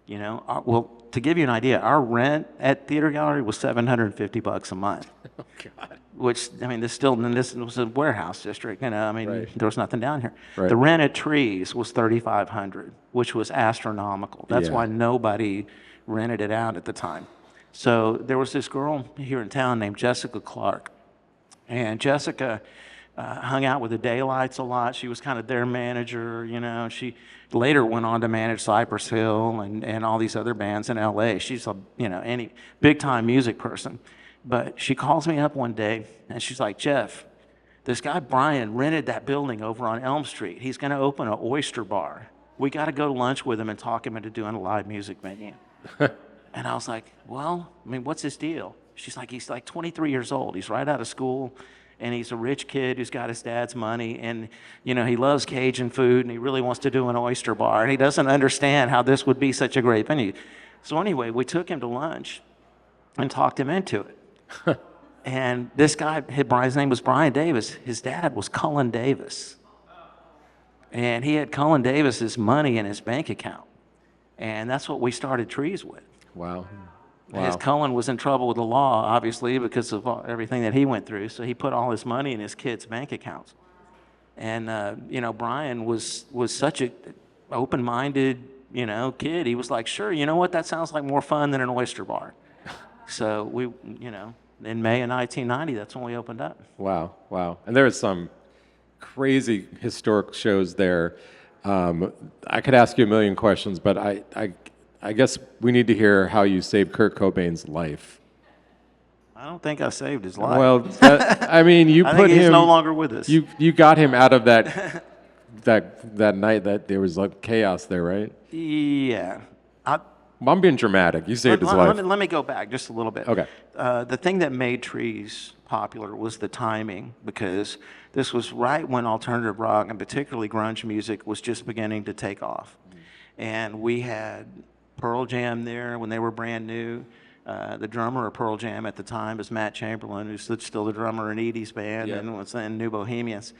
Well, to give you an idea, our rent at Theater Gallery was $750 a month. Oh God. Which, I mean, this was a warehouse district, Right. There was nothing down here. Right. The rent at Trees was $3,500, which was astronomical. That's why nobody rented it out at the time. So there was this girl here in town named Jessica Clark, and Jessica hung out with the Daylights a lot. She was kind of their manager, She later went on to manage Cypress Hill and all these other bands in LA. She's any big time music person. But she calls me up one day and she's like, Jeff, this guy Brian rented that building over on Elm Street. He's going to open an oyster bar. We got to go to lunch with him and talk him into doing a live music venue. And I was like, well, what's his deal? She's like, he's like 23 years old. He's right out of school. And he's a rich kid who's got his dad's money, and he loves Cajun food, and he really wants to do an oyster bar, and he doesn't understand how this would be such a great venue. So anyway, we took him to lunch and talked him into it. And this guy, his name was Brian Davis. His dad was Cullen Davis, and he had Cullen Davis's money in his bank account, and that's what we started Trees with. Wow. His Cullen was in trouble with the law, obviously, because of everything that he went through. So he put all his money in his kids' bank accounts. And, Brian was such a open-minded, kid. He was like, sure, you know what? That sounds like more fun than an oyster bar. So we, in May of 1990, that's when we opened up. Wow. And there was some crazy historic shows there. I could ask you a million questions, but I guess we need to hear how you saved Kurt Cobain's life. I don't think I saved his life. Well, you I put think he's him. no longer with us. You got him out of that that night that there was like chaos there, right? Yeah. I'm being dramatic. You saved his life. Let me go back just a little bit. Okay. The thing that made Trees popular was the timing, because this was right when alternative rock and particularly grunge music was just beginning to take off. And we had Pearl Jam there when they were brand new. The drummer of Pearl Jam at the time was Matt Chamberlain, who's still the drummer in Edie's band and was in New Bohemians.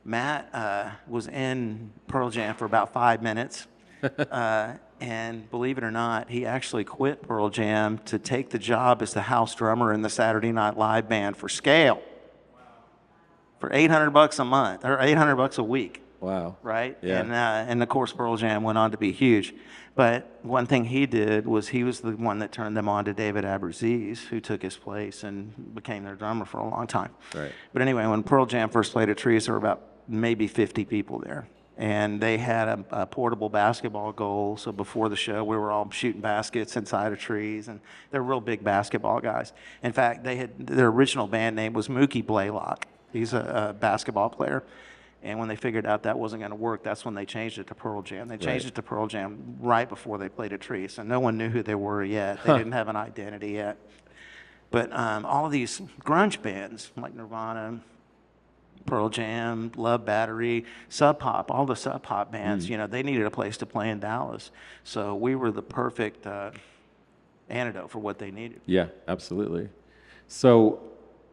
Matt was in Pearl Jam for about 5 minutes. And believe it or not, he actually quit Pearl Jam to take the job as the house drummer in the Saturday Night Live band for Scale. For $800 a month, or $800 a week. Wow. Right? Yeah. And of course, Pearl Jam went on to be huge. But one thing he did was he was the one that turned them on to David Abruzzese, who took his place and became their drummer for a long time. Right. But anyway, when Pearl Jam first played at Trees, there were about maybe 50 people there. And they had a portable basketball goal. So before the show, we were all shooting baskets inside of Trees. And they're real big basketball guys. In fact, their original band name was Mookie Blaylock. He's a basketball player. And when they figured out that wasn't going to work, that's when they changed it to Pearl Jam. They changed it to Pearl Jam right before they played at Trees. So no one knew who they were yet. They didn't have an identity yet. But all of these grunge bands, like Nirvana, Pearl Jam, Love Battery, Sub Pop, all the Sub Pop bands, they needed a place to play in Dallas. So we were the perfect antidote for what they needed. Yeah, absolutely. So,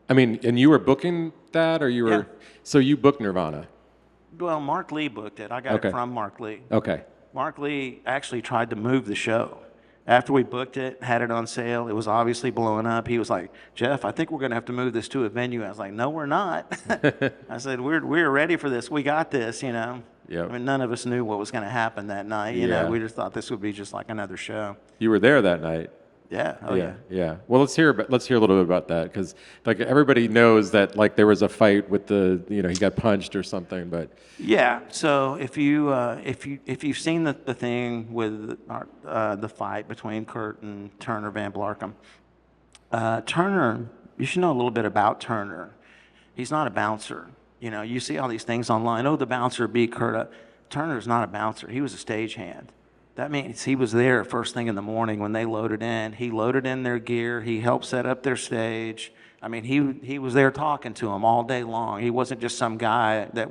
I mean, and you were booking that, or you were, Yeah. so you booked Nirvana? Well, Mark Lee booked it. I got Okay. it from Mark Lee. Okay. Mark Lee actually tried to move the show. After we booked it, had it on sale, it was obviously blowing up. He was like, Jeff, I think we're going to have to move this to a venue. I was like, no, we're not. I said, we're ready for this. We got this, Yep. I mean, none of us knew what was going to happen that night. Yeah. We just thought this would be just like another show. You were there that night. Yeah. Oh, yeah. Yeah. Well, let's hear a little bit about that, because like everybody knows that like there was a fight with the, he got punched or something, but Yeah. So if you've seen the thing with the fight between Kurt and Turner Van Blarkum, Turner, you should know a little bit about Turner. He's not a bouncer. You see all these things online. Oh, the bouncer beat Kurt up. Turner's not a bouncer. He was a stagehand. That means he was there first thing in the morning when they loaded in. He loaded in their gear. He helped set up their stage. I mean, he was there talking to them all day long. He wasn't just some guy that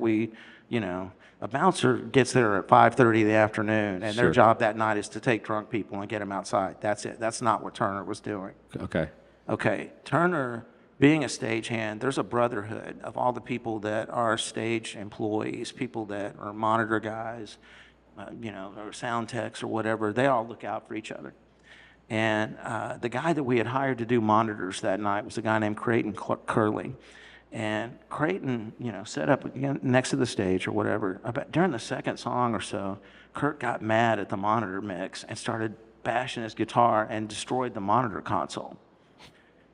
a bouncer gets there at 5:30 in the afternoon, and Sure. their job that night is to take drunk people and get them outside. That's it. That's not what Turner was doing. okay. Okay, Turner, being a stagehand, there's a brotherhood of all the people that are stage employees, people that are monitor guys, or sound techs or whatever. They all look out for each other. And the guy that we had hired to do monitors that night was a guy named Creighton Curley. And Creighton, set up next to the stage or whatever. About during the second song or so, Kurt got mad at the monitor mix and started bashing his guitar and destroyed the monitor console.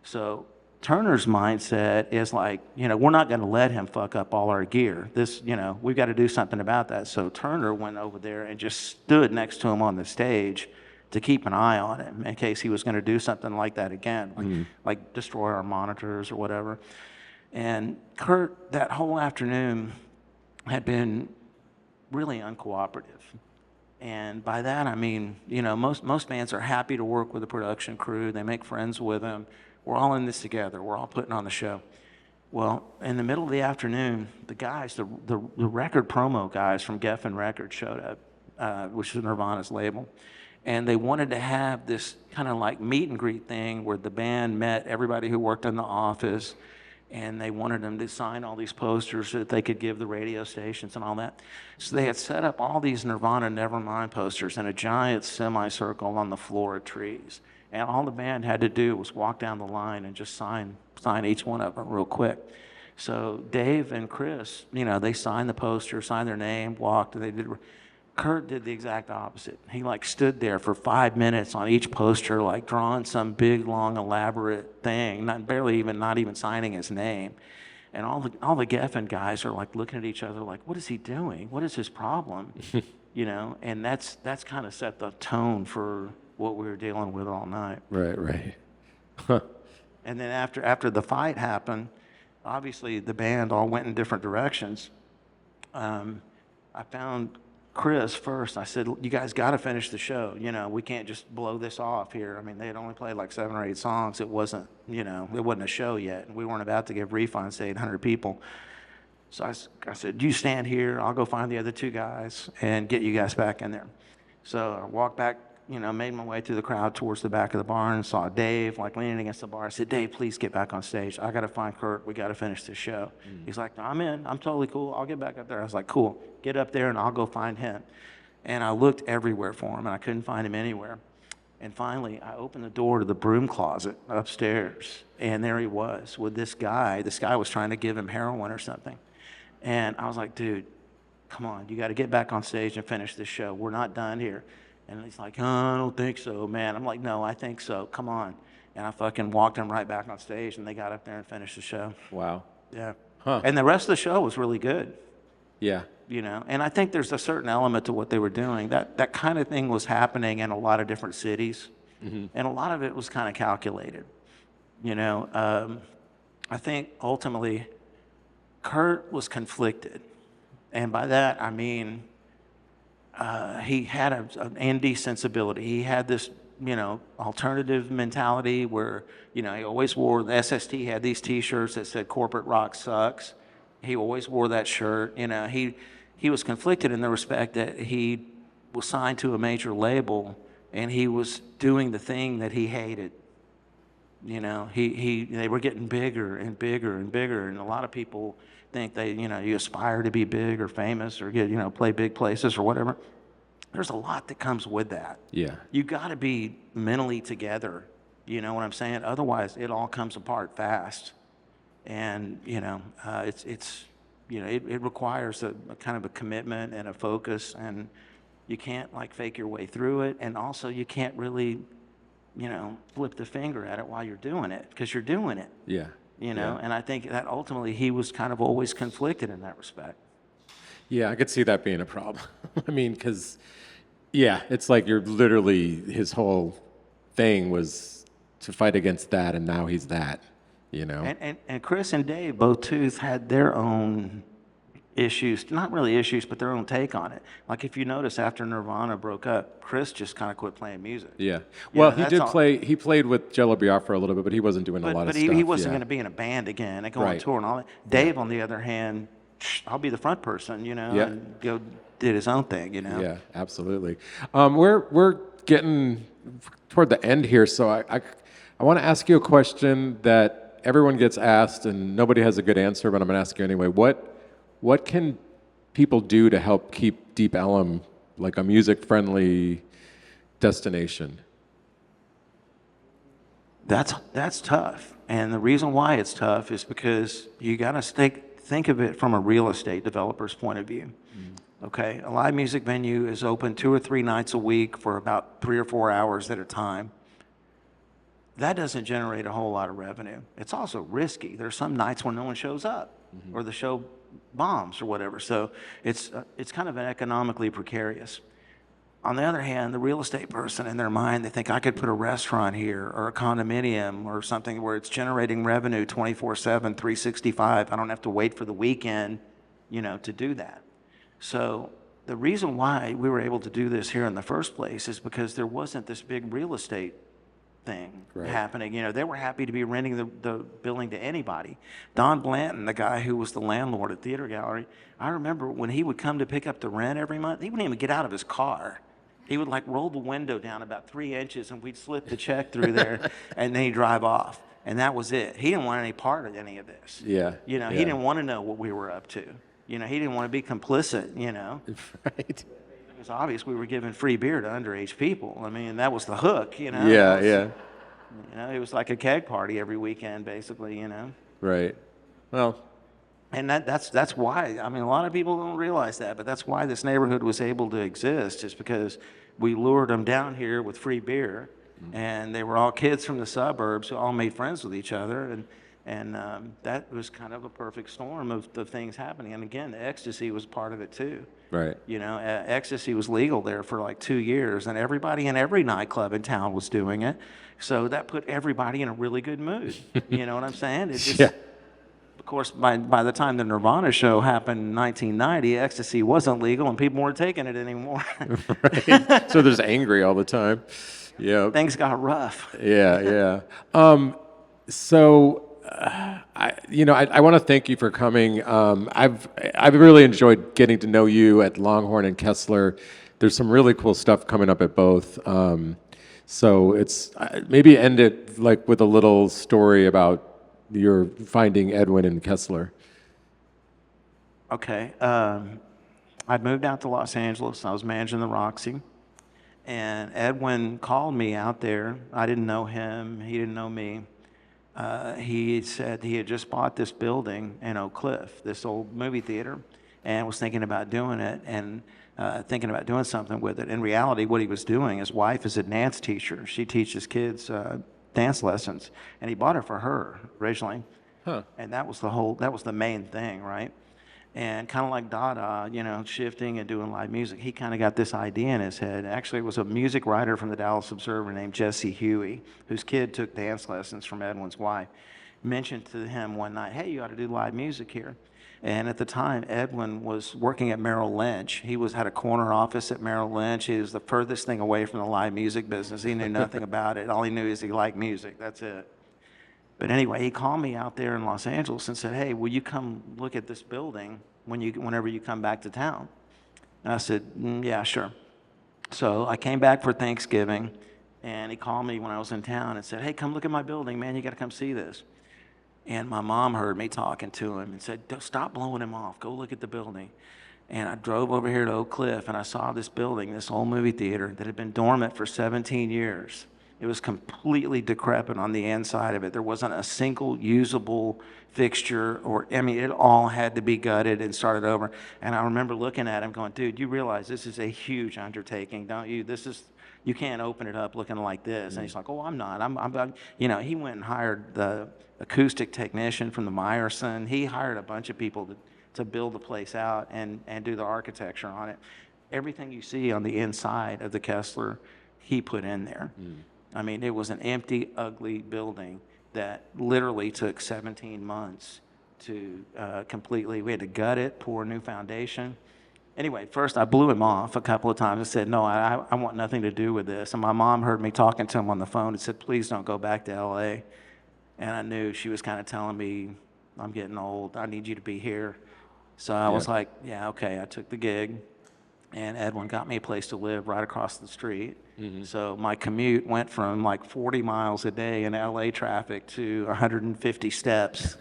So Turner's mindset is like, we're not going to let him fuck up all our gear. This, we've got to do something about that. So Turner went over there and just stood next to him on the stage to keep an eye on him in case he was going to do something like that again, like destroy our monitors or whatever. And Kurt, that whole afternoon, had been really uncooperative. And by that, I mean, most bands are happy to work with a production crew. They make friends with them. We're all in this together. We're all putting on the show. Well, in the middle of the afternoon, the guys, the record promo guys from Geffen Records showed up, which is Nirvana's label. And they wanted to have this kind of like meet and greet thing where the band met everybody who worked in the office, and they wanted them to sign all these posters so that they could give the radio stations and all that. So they had set up all these Nirvana Nevermind posters in a giant semicircle on the floor of trees. And all the band had to do was walk down the line and just sign each one of them real quick. So Dave and Chris, they signed the poster, signed their name, walked, and they did. Kurt did the exact opposite. He stood there for 5 minutes on each poster, drawing some big, long, elaborate thing, not even signing his name. And all the Geffen guys are looking at each other like, what is he doing? What is his problem? And that's kind of set the tone for what we were dealing with all night. Right. And then after the fight happened, obviously the band all went in different directions. I found Chris first. I said, you guys got to finish the show. We can't just blow this off here. I mean, they had only played 7 or 8 songs. It wasn't, it wasn't a show yet. And we weren't about to give refunds to 800 people. So I said, you stand here. I'll go find the other 2 guys and get you guys back in there. So I walked back, made my way through the crowd towards the back of the bar and saw Dave leaning against the bar. I said, Dave, please get back on stage. I got to find Kurt. We got to finish this show. He's like, no, I'm in. I'm totally cool. I'll get back up there. I was like, cool. Get up there and I'll go find him. And I looked everywhere for him and I couldn't find him anywhere. And finally, I opened the door to the broom closet upstairs, and there he was with this guy. This guy was trying to give him heroin or something. And I was like, dude, come on. You got to get back on stage and finish this show. We're not done here. And he's like, oh, I don't think so, man. I'm like, no, I think so. Come on. And I fucking walked him right back on stage, and they got up there and finished the show. Wow. Yeah. Huh. And the rest of the show was really good. Yeah. And I think there's a certain element to what they were doing. That kind of thing was happening in a lot of different cities. Mm-hmm. And a lot of it was kind of calculated. I think ultimately Kurt was conflicted. And by that, I mean, he had an indie sensibility. He had this, alternative mentality where, he always wore, the SST had these T-shirts that said corporate rock sucks. He always wore that shirt. You know, he was conflicted in the respect that he was signed to a major label and he was doing the thing that he hated. You know, they were getting bigger and bigger and bigger, and a lot of people think you aspire to be big or famous or play big places or whatever. There's a lot that comes with that. Yeah. You got to be mentally together. You know what I'm saying? Otherwise, it all comes apart fast. And it requires a kind of a commitment and a focus, and you can't like fake your way through it, and also you can't really flip the finger at it while you're doing it, because you're doing it. Yeah. And I think that ultimately he was kind of always conflicted in that respect. Yeah, I could see that being a problem. I mean, because, yeah, it's like you're literally, his whole thing was to fight against that, and now he's that, And Chris and Dave both too had their own issues, not really issues, but their own take on it. Like if you notice, after Nirvana broke up, Chris just kind of quit playing music. Yeah. Well, he played with Jello Biafra a little bit, but he wasn't doing a lot of stuff. But he wasn't going to be in a band again and go on tour and all that. Dave, on the other hand, I'll be the front person, and did his own thing, Yeah, absolutely. We're getting toward the end here, so I want to ask you a question that everyone gets asked and nobody has a good answer, but I'm going to ask you anyway. What can people do to help keep Deep Ellum like a music-friendly destination? That's tough, and the reason why it's tough is because you got to think of it from a real estate developer's point of view. Okay, a live music venue is open 2 or 3 nights a week for about 3 or 4 hours at a time. That doesn't generate a whole lot of revenue. It's also risky. There's some nights when no one shows up, or the show bombs or whatever. So it's kind of an economically precarious. On the other hand, the real estate person, in their mind, they think, I could put a restaurant here or a condominium or something where it's generating revenue 24/7, 365. I don't have to wait for the weekend, to do that. So the reason why we were able to do this here in the first place is because there wasn't this big real estate thing happening. They were happy to be renting the building to anybody. Don Blanton, the guy who was the landlord at Theater Gallery, I remember when he would come to pick up the rent every month, he wouldn't even get out of his car. He would like roll the window down about 3 inches and we'd slip the check through there and then he'd drive off. And that was it. He didn't want any part of any of this. Yeah. He didn't want to know what we were up to. He didn't want to be complicit, Right. It was obvious we were giving free beer to underage people. I mean, that was the hook, Yeah. It was like a keg party every weekend, basically, Right. Well. And that's why. I mean, a lot of people don't realize that, but that's why this neighborhood was able to exist, is because we lured them down here with free beer, and they were all kids from the suburbs who all made friends with each other, and that was kind of a perfect storm of the things happening. And again, the ecstasy was part of it too. Right. Ecstasy was legal there for like 2 years, and everybody in every nightclub in town was doing it. So that put everybody in a really good mood. You know what I'm saying? It just, Yeah. Of course, by the time the Nirvana show happened in 1990, ecstasy wasn't legal, and people weren't taking it anymore. Right. So there's angry all the time. Yeah. Things got rough. Yeah. So. I want to thank you for coming. I've really enjoyed getting to know you at Longhorn and Kessler. There's some really cool stuff coming up at both. So it's maybe end it like with a little story about your finding Edwin and Kessler. Okay. I'd moved out to Los Angeles. I was managing the Roxy, and Edwin called me out there. I didn't know him. He didn't know me. He said he had just bought this building in Oak Cliff, this old movie theater, and was thinking about doing it and thinking about doing something with it. In reality, what he was doing, his wife is a dance teacher. She teaches kids dance lessons, and he bought it for her originally. Huh. And that was the main thing, right? And kind of like Dada, shifting and doing live music, he kind of got this idea in his head. Actually, it was a music writer from the Dallas Observer named Jesse Huey, whose kid took dance lessons from Edwin's wife. Mentioned to him one night, hey, you ought to do live music here. And at the time, Edwin was working at Merrill Lynch. He had a corner office at Merrill Lynch. He was the furthest thing away from the live music business. He knew nothing about it. All he knew is he liked music. That's it. But anyway, he called me out there in Los Angeles and said, hey, will you come look at this building whenever you come back to town? And I said, yeah, sure. So I came back for Thanksgiving, and he called me when I was in town and said, hey, come look at my building, man. You got to come see this. And my mom heard me talking to him and said, stop blowing him off. Go look at the building. And I drove over here to Oak Cliff, and I saw this building, this old movie theater that had been dormant for 17 years. It was completely decrepit on the inside of it. There wasn't a single usable fixture, it all had to be gutted and started over. And I remember looking at him going, dude, you realize this is a huge undertaking, don't you? You can't open it up looking like this. And he's like, oh, I'm not. He went and hired the acoustic technician from the Meyerson. He hired a bunch of people to build the place out and do the architecture on it. Everything you see on the inside of the Kessler, he put in there. I mean, it was an empty, ugly building that literally took 17 months to completely, we had to gut it, pour a new foundation. Anyway, first I blew him off a couple of times. I said, no, I want nothing to do with this. And my mom heard me talking to him on the phone and said, please don't go back to LA. And I knew she was kind of telling me, I'm getting old, I need you to be here. So I was like, yeah, okay. I took the gig, and Edwin got me a place to live right across the street. So my commute went from like 40 miles a day in LA traffic to 150 steps,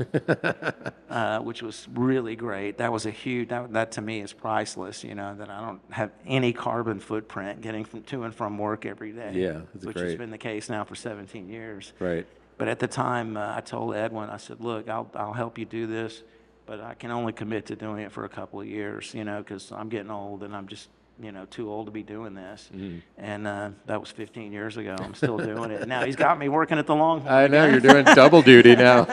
which was really great. That was a huge, that to me is priceless, that I don't have any carbon footprint getting to and from work every day. Yeah, that's which great. has been the case now for 17 years. Right. But at the time, I told Edwin, I said, look, I'll help you do this, but I can only commit to doing it for a couple of years, because I'm getting old and I'm just, too old to be doing this. And that was 15 years ago. I'm still doing it. Now he's got me working at the Longhorn. I know, you're doing double duty now.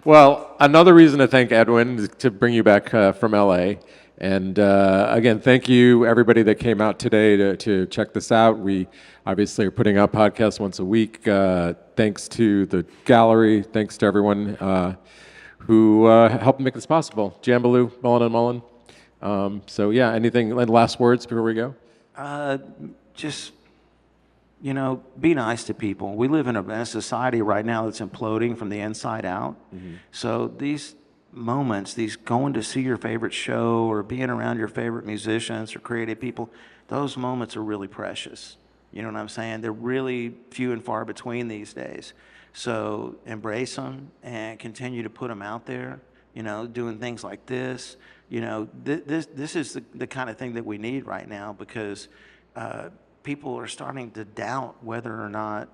Well, another reason to thank Edwin is to bring you back from LA. And again, thank you, everybody that came out today to check this out. We obviously are putting out podcasts once a week. Thanks to the gallery. Thanks to everyone who helped make this possible. Jambaloo, Mullen and Mullen. So yeah, anything, last words before we go? Just, be nice to people. We live in a society right now that's imploding from the inside out. So these moments, these going to see your favorite show or being around your favorite musicians or creative people, those moments are really precious. You know what I'm saying? They're really few and far between these days. So embrace them and continue to put them out there, doing things like this. This is the kind of thing that we need right now, because people are starting to doubt whether or not,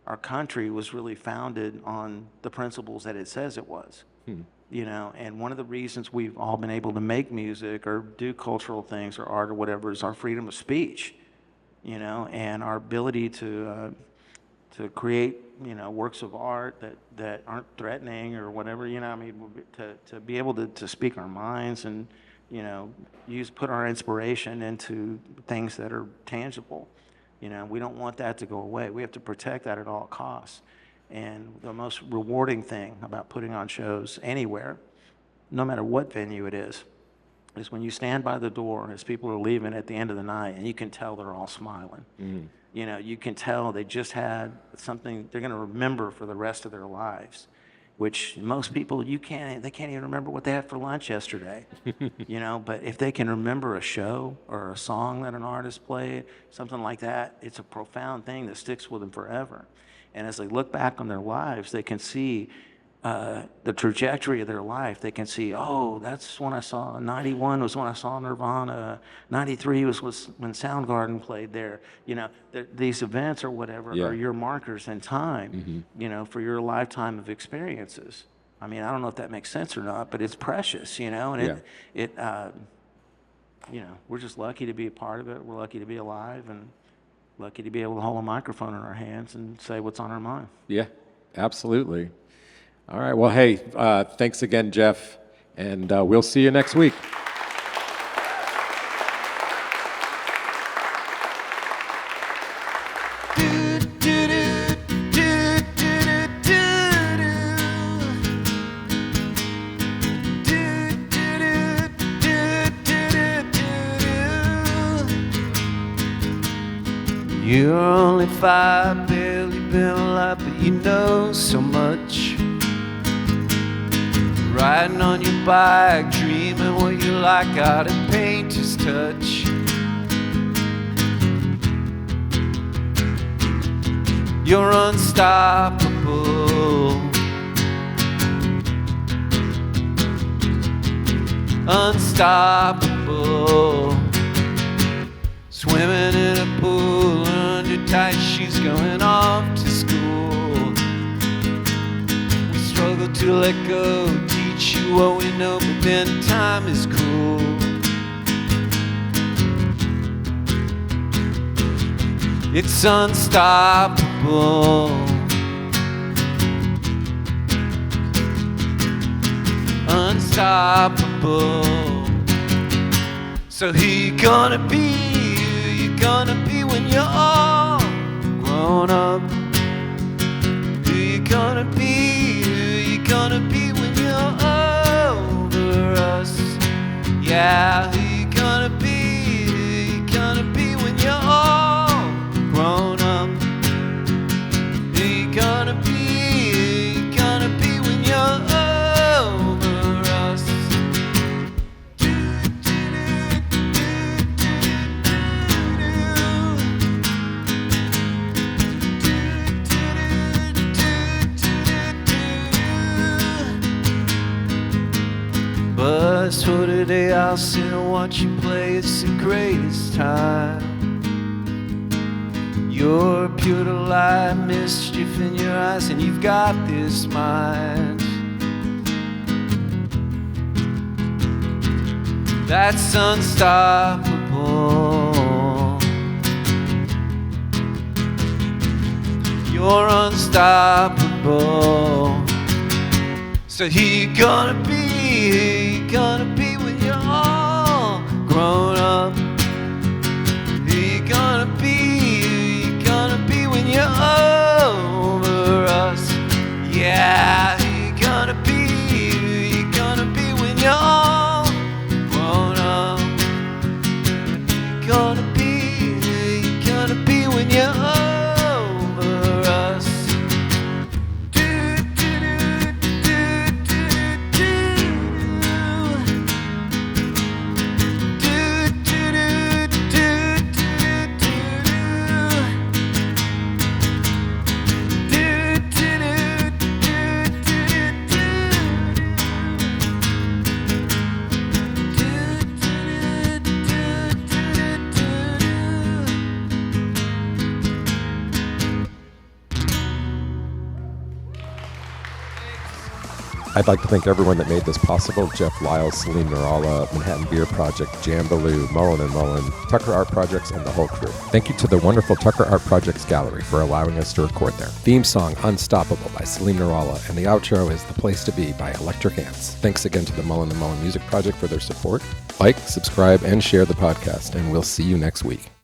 our country was really founded on the principles that it says it was. And one of the reasons we've all been able to make music or do cultural things or art or whatever is our freedom of speech, and our ability to create, works of art that aren't threatening or whatever, to be able to speak our minds and, put our inspiration into things that are tangible. We don't want that to go away. We have to protect that at all costs. And the most rewarding thing about putting on shows anywhere, no matter what venue it is when you stand by the door as people are leaving at the end of the night and you can tell they're all smiling. You can tell they just had something they're going to remember for the rest of their lives, which most people, they can't even remember what they had for lunch yesterday. But if they can remember a show or a song that an artist played, something like that, it's a profound thing that sticks with them forever. And as they look back on their lives, they can see the trajectory of their life. They can see, oh, that's when I saw, 91 was when I saw Nirvana, 93 was when Soundgarden played there. These events or whatever are your markers in time, for your lifetime of experiences. I mean, I don't know if that makes sense or not, but it's precious, and we're just lucky to be a part of it. We're lucky to be alive and lucky to be able to hold a microphone in our hands and say what's on our mind. Yeah, absolutely. All right. Well, hey, thanks again, Jeff, and we'll see you next week. You're only 5 billion been alive, but you know so much. Riding on your bike, dreaming what you like out of painter's touch. You're unstoppable, unstoppable. Swimming in a pool under tight shoes, going off to school. We struggle to let go, teach you what we know, but then time is cruel. It's unstoppable, unstoppable. So who you gonna be? Who you gonna be when you're all grown up? Who you gonna be? Who you gonna be when you're over us? Yeah, who you gonna be? Who you gonna be when you're all grown up? Who you gonna be? Who you gonna be when you're over us? Bus for today, I'll sit and watch you play. It's the greatest time. You're pure delight, mischief in your eyes, and you've got this mind that's unstoppable. You're unstoppable. So who you gonna be? Who you gonna be when you're all grown up? Who you gonna be? Who you gonna be when you're over us? Yeah, who you gonna be? Who you gonna be when you're all grown up? Who you gonna be? Who you gonna be when you're over us? I'd like to thank everyone that made this possible: Jeff Liles, Celine Nirala, Manhattan Beer Project, Jambaloo, Mullen & Mullen, Tucker Art Projects, and the whole crew. Thank you to the wonderful Tucker Art Projects Gallery for allowing us to record there. Theme song, Unstoppable by Celine Nirala, and the outro is The Place to Be by Electric Ants. Thanks again to the Mullen & Mullen Music Project for their support. Like, subscribe, and share the podcast, and we'll see you next week.